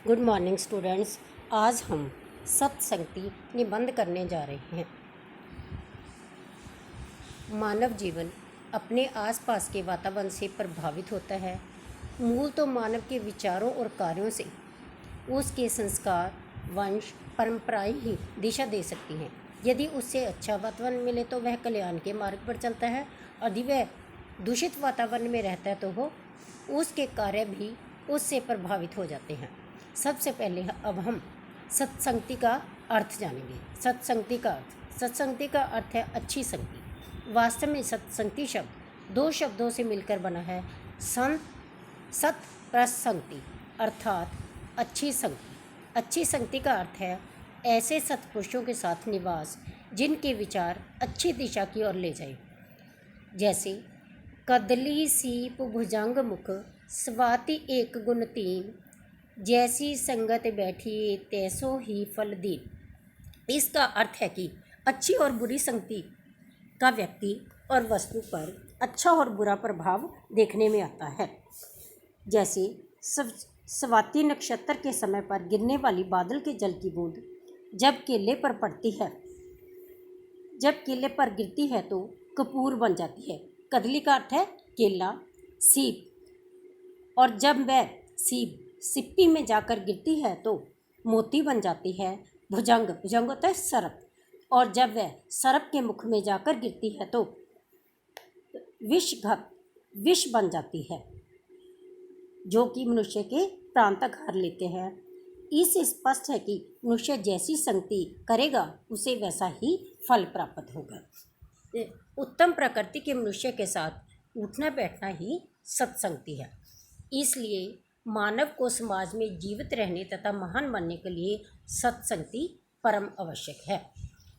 Good morning students. आज हम सत्संगति निबंध करने जा रहे हैं। मानव जीवन अपने आसपास के वातावरण से प्रभावित होता है। मूल तो मानव के विचारों और कार्यों से उसके संस्कार, वंश, परंपराएं ही दिशा दे सकती हैं। यदि उससे अच्छा वातावरण मिले तो वह कल्याण के मार्ग पर चलता है। यदि वह दूषित वातावरण में रहता है तो वो उसके कार्य भी उससे प्रभावित हो जाते हैं। सबसे पहले अब हम सत्संगति का अर्थ जानेंगे। सत्संगति का अर्थ है अच्छी संगति। वास्तव में सत्संगति शब्द दो शब्दों से मिलकर बना है। सत प्लस संगति अर्थात अच्छी संगति। अच्छी संगति का अर्थ है ऐसे सत्पुरुषों के साथ निवास जिनके विचार अच्छी दिशा की ओर ले जाए। जैसे कदली सीप भुजंग मुख स्वाति एक गुण तीन, जैसी संगत बैठी तैसो ही फल दीन। इसका अर्थ है कि अच्छी और बुरी संगति का व्यक्ति और वस्तु पर अच्छा और बुरा प्रभाव देखने में आता है। जैसे स्वाति नक्षत्र के समय पर गिरने वाली बादल के जल की बूंद जब केले पर पड़ती है, जब केले पर गिरती है तो कपूर बन जाती है। कदली का अर्थ है केला, सीप, और जब वह सीप सिप्पी में जाकर गिरती है तो मोती बन जाती है। भुजंग होता है सर्प, और जब वह सर्प के मुख में जाकर गिरती है तो विष बन जाती है, जो कि मनुष्य के प्राण तक हर लेते हैं। इससे स्पष्ट है कि मनुष्य जैसी संगति करेगा उसे वैसा ही फल प्राप्त होगा। उत्तम प्रकृति के मनुष्य के साथ उठना बैठना ही सत्संगति है। इसलिए मानव को समाज में जीवित रहने तथा महान बनने के लिए सत्संगति परम आवश्यक है।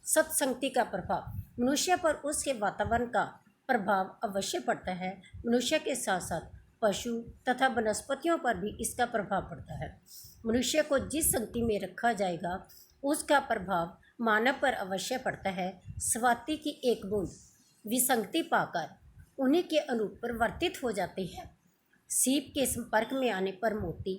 सत्संगति का प्रभाव मनुष्य पर उसके वातावरण का प्रभाव अवश्य पड़ता है। मनुष्य के साथ साथ पशु तथा वनस्पतियों पर भी इसका प्रभाव पड़ता है। मनुष्य को जिस संगति में रखा जाएगा उसका प्रभाव मानव पर अवश्य पड़ता है। स्वाति की एक बूंद विसंगति पाकर उन्हीं के अनुरूप परिवर्तित हो जाती है। सीप के संपर्क में आने पर मोती।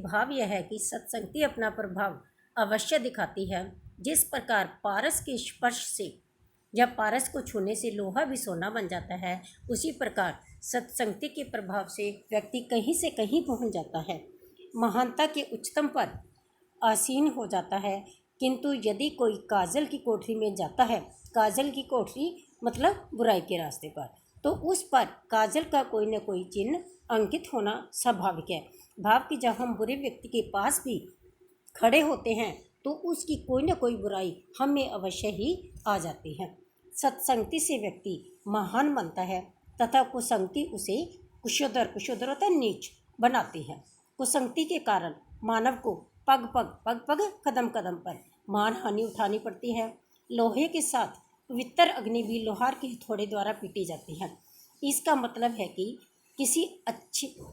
भाव यह है कि सत्संगति अपना प्रभाव अवश्य दिखाती है। जिस प्रकार पारस के स्पर्श से या पारस को छूने से लोहा भी सोना बन जाता है, उसी प्रकार सत्संगति के प्रभाव से व्यक्ति कहीं से कहीं पहुंच जाता है, महानता के उच्चतम पर आसीन हो जाता है। किंतु यदि कोई काजल की कोठरी में जाता है, काजल की कोठरी मतलब बुराई के रास्ते पर, तो उस पर काजल का कोई न कोई चिन्ह अंकित होना स्वाभाविक है। भाव कि जब हम बुरे व्यक्ति के पास भी खड़े होते हैं तो उसकी कोई न कोई बुराई हम में अवश्य ही आ जाती है। सत्संगति से व्यक्ति महान बनता है तथा कुसंगति उसे कुशोदर होता है नीच बनाती है। कुसंगति के कारण मानव को पग कदम पर मान हानि उठानी पड़ती है। लोहे के साथ पवित्र अग्नि भी लोहार के हथौड़े द्वारा पीटी जाती है। इसका मतलब है कि किसी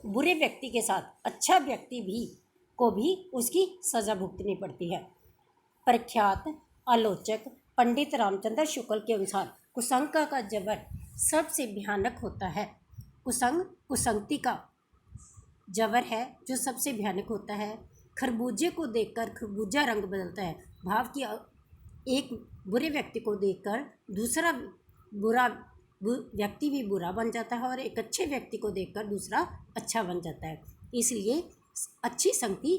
बुरे व्यक्ति के साथ अच्छा व्यक्ति को भी उसकी सजा भुगतनी पड़ती है। प्रख्यात आलोचक पंडित रामचंद्र शुक्ल के अनुसार कुसंग का जबर सबसे भयानक होता है। कुसंगति का जबर है जो सबसे भयानक होता है। खरबूजे को देखकर खरबूजा रंग बदलता है। भाव कि एक बुरे व्यक्ति को देखकर दूसरा व्यक्ति भी बुरा बन जाता है और एक अच्छे व्यक्ति को देखकर दूसरा अच्छा बन जाता है। इसलिए अच्छी संगति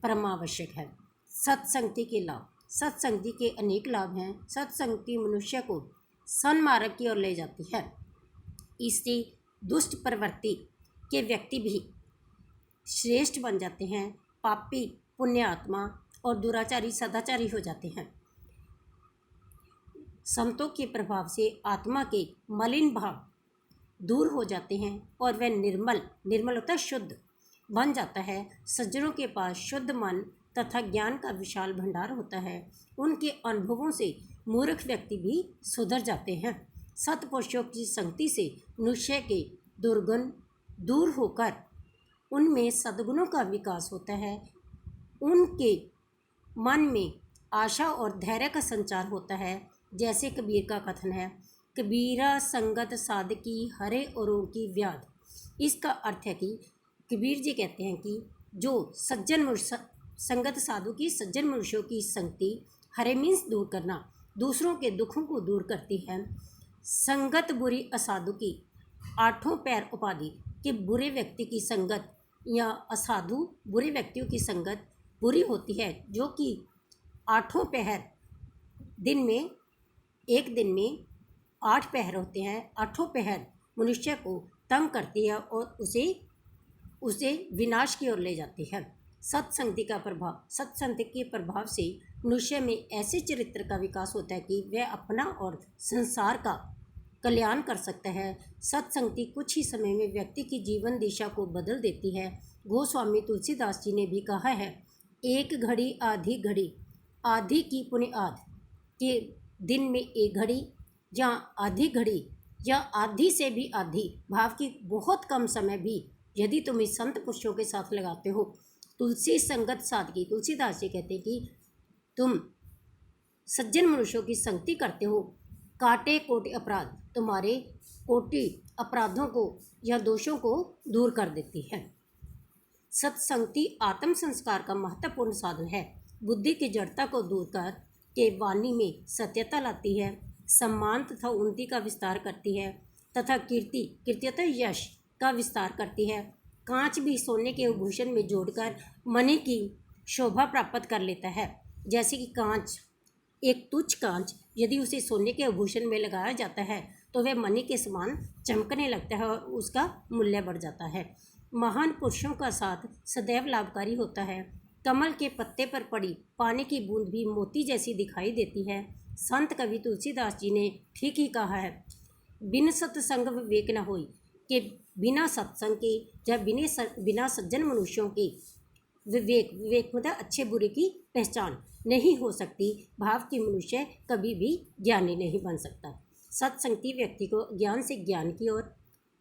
परमावश्यक है। सत्संगति के लाभ। सत्संगति के अनेक लाभ हैं। सत्संगति मनुष्य को सन्मार्ग की ओर ले जाती है। इससे दुष्ट प्रवृत्ति के व्यक्ति भी श्रेष्ठ बन जाते हैं। पापी पुण्यात्मा और दुराचारी सदाचारी हो जाते हैं। संतों के प्रभाव से आत्मा के मलिन भाव दूर हो जाते हैं और वह निर्मल होता है शुद्ध बन जाता है। सज्जनों के पास शुद्ध मन तथा ज्ञान का विशाल भंडार होता है। उनके अनुभवों से मूर्ख व्यक्ति भी सुधर जाते हैं। सत्पुरुषों की संगति से मनुष्य के दुर्गुण दूर होकर उनमें सद्गुणों का विकास होता है। उनके मन में आशा और धैर्य का संचार होता है। जैसे कबीर का कथन है, कबीरा संगत साधकी हरे औरों की व्याध। इसका अर्थ है कि कबीर जी कहते हैं कि जो संगत साधु की, सज्जन मनुष्यों की संगति, हरे मीन्स दूर करना, दूसरों के दुखों को दूर करती है। संगत बुरी असाधु की, आठों पैर उपाधि कि बुरे व्यक्ति की संगत या असाधु बुरे व्यक्तियों की संगत बुरी होती है, जो कि आठों पहर दिन में, एक दिन में 8 पहर होते हैं, आठों पहर मनुष्य को तंग करती है और उसे विनाश की ओर ले जाती है। सत्संगति का प्रभाव, सत्संगति के प्रभाव से मनुष्य में ऐसे चरित्र का विकास होता है कि वह अपना और संसार का कल्याण कर सकता है। सत्संगति कुछ ही समय में व्यक्ति की जीवन दिशा को बदल देती है। गोस्वामी तुलसीदास जी ने भी कहा है, एक घड़ी आधी घड़ी, आधी की पुनियाद, कि दिन में एक घड़ी या आधी घड़ी या आधी से भी आधी भाव की बहुत कम समय भी यदि तुम इस संत पुरुषों के साथ लगाते हो, तुलसी संगत सादगी, तुलसीदास जी कहते हैं कि तुम सज्जन मनुष्यों की संगति करते हो, काटे कोटि अपराध, तुम्हारे कोटि अपराधों को या दोषों को दूर कर देती है। सत्संगति आत्म संस्कार का महत्वपूर्ण साधन है। बुद्धि की जड़ता को दूर कर के वाणी में सत्यता लाती है, सम्मान तथा उन्नति का विस्तार करती है तथा कीर्तियत यश का विस्तार करती है। कांच भी सोने के आभूषण में जोड़कर मणि की शोभा प्राप्त कर लेता है। जैसे कि कांच, एक तुच्छ कांच यदि उसे सोने के आभूषण में लगाया जाता है तो वह मणि के समान चमकने लगता है और उसका मूल्य बढ़ जाता है। महान पुरुषों का साथ सदैव लाभकारी होता है। कमल के पत्ते पर पड़ी पानी की बूंद भी मोती जैसी दिखाई देती है। संत कवि तुलसीदास जी ने ठीक ही कहा है, बिन सत्संग विवेक न होई, कि बिना सत्संग के या बिना सज्जन मनुष्यों के विवेक मतलब अच्छे बुरे की पहचान नहीं हो सकती। भाव की मनुष्य कभी भी ज्ञानी नहीं बन सकता। सत्संगति व्यक्ति को ज्ञान से ज्ञान की ओर,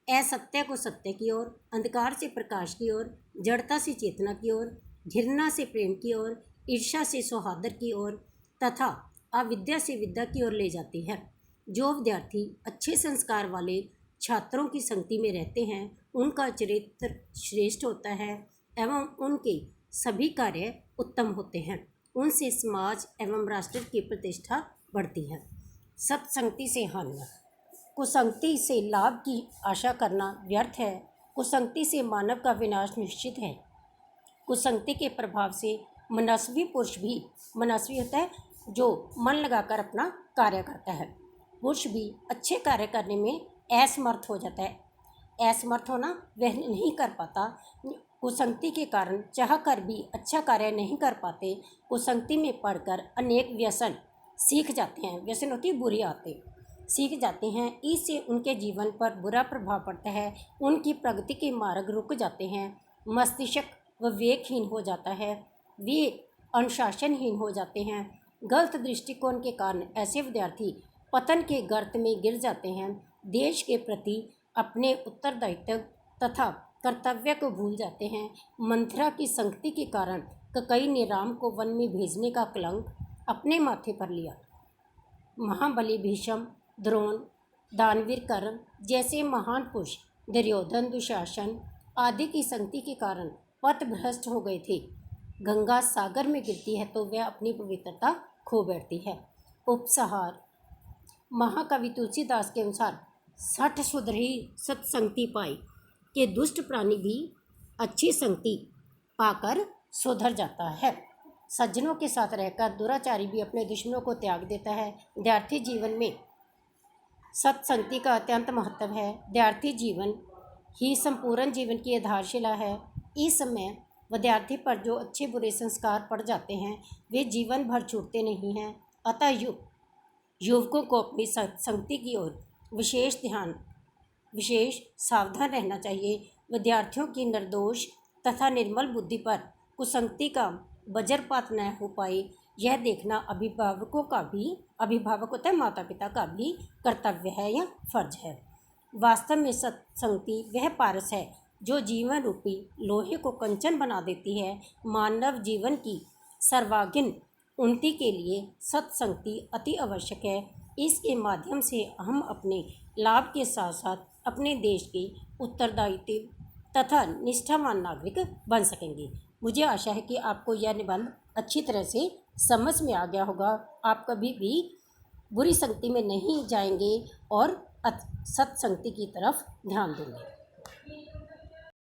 असत्य को सत्य की ओर, अंधकार से प्रकाश की ओर, जड़ता से चेतना की ओर, घृणा से प्रेम की ओर, ईर्ष्या से सौहार्द की ओर तथा अविद्या से विद्या की ओर ले जाती है। जो विद्यार्थी अच्छे संस्कार वाले छात्रों की संगति में रहते हैं, उनका चरित्र श्रेष्ठ होता है एवं उनके सभी कार्य उत्तम होते हैं। उनसे समाज एवं राष्ट्र की प्रतिष्ठा बढ़ती है। सत्संगति से हानि, कुसंगति से लाभ की आशा करना व्यर्थ है। कुसंगति से मानव का विनाश निश्चित है। कुसंगति के प्रभाव से मनस्वी पुरुष भी, मनस्वी होता है जो मन लगाकर अपना कार्य करता है, पुरुष भी अच्छे कार्य करने में असमर्थ हो जाता है। असमर्थ होना, वह नहीं कर पाता। कुसंगति के कारण चाह कर भी अच्छा कार्य नहीं कर पाते। कुसंगति में पढ़कर अनेक व्यसन सीख जाते हैं, व्यसन होती है बुरी आदतें, सीख जाते हैं। इससे उनके जीवन पर बुरा प्रभाव पड़ता है। उनकी प्रगति के मार्ग रुक जाते हैं। मस्तिष्क विवेकहीन हो जाता है, वे अनुशासनहीन हो जाते हैं। गलत दृष्टिकोण के कारण ऐसे विद्यार्थी पतन के गर्त में गिर जाते हैं। देश के प्रति अपने उत्तरदायित्व तथा कर्तव्य को भूल जाते हैं। मंथरा की संगति के कारण कई ने राम को वन में भेजने का कलंक अपने माथे पर लिया। महाबली भीष्म, द्रोण, दानवीर कर्ण जैसे महान पुरुष, दुर्योधन, दुशासन आदि की संगति के कारण पथभ्रष्ट हो गए थे। गंगा सागर में गिरती है तो वह अपनी पवित्रता खो बैठती है। उपसंहार, महाकवि तुलसीदास के अनुसार 60 सुधरी सत्संगति पाई कि दुष्ट प्राणी भी अच्छी संगति पाकर सुधर जाता है। सज्जनों के साथ रहकर दुराचारी भी अपने दुश्मनों को त्याग देता है। विद्यार्थी जीवन में सत्संगति का अत्यंत महत्व है। विद्यार्थी जीवन ही संपूर्ण जीवन की आधारशिला है। इस समय विद्यार्थी पर जो अच्छे बुरे संस्कार पड़ जाते हैं वे जीवन भर छूटते नहीं हैं। अतः युवकों को अपनी संगति की ओर विशेष सावधान रहना चाहिए। विद्यार्थियों की निर्दोष तथा निर्मल बुद्धि पर कुसंगति का वज्रपात न हो पाए, यह देखना अभिभावक होता है माता पिता का भी कर्तव्य है या फर्ज है। वास्तव में सत्संगति वह पारस है जो जीवन रूपी लोहे को कंचन बना देती है। मानव जीवन की सर्वांगीण उन्नति के लिए सत्संगति अति आवश्यक है। इसके माध्यम से हम अपने लाभ के साथ साथ अपने देश के उत्तरदायित्व तथा निष्ठावान नागरिक बन सकेंगे। मुझे आशा है कि आपको यह निबंध अच्छी तरह से समझ में आ गया होगा। आप कभी भी बुरी संगति में नहीं जाएंगे और सत्संगति की तरफ ध्यान देंगे।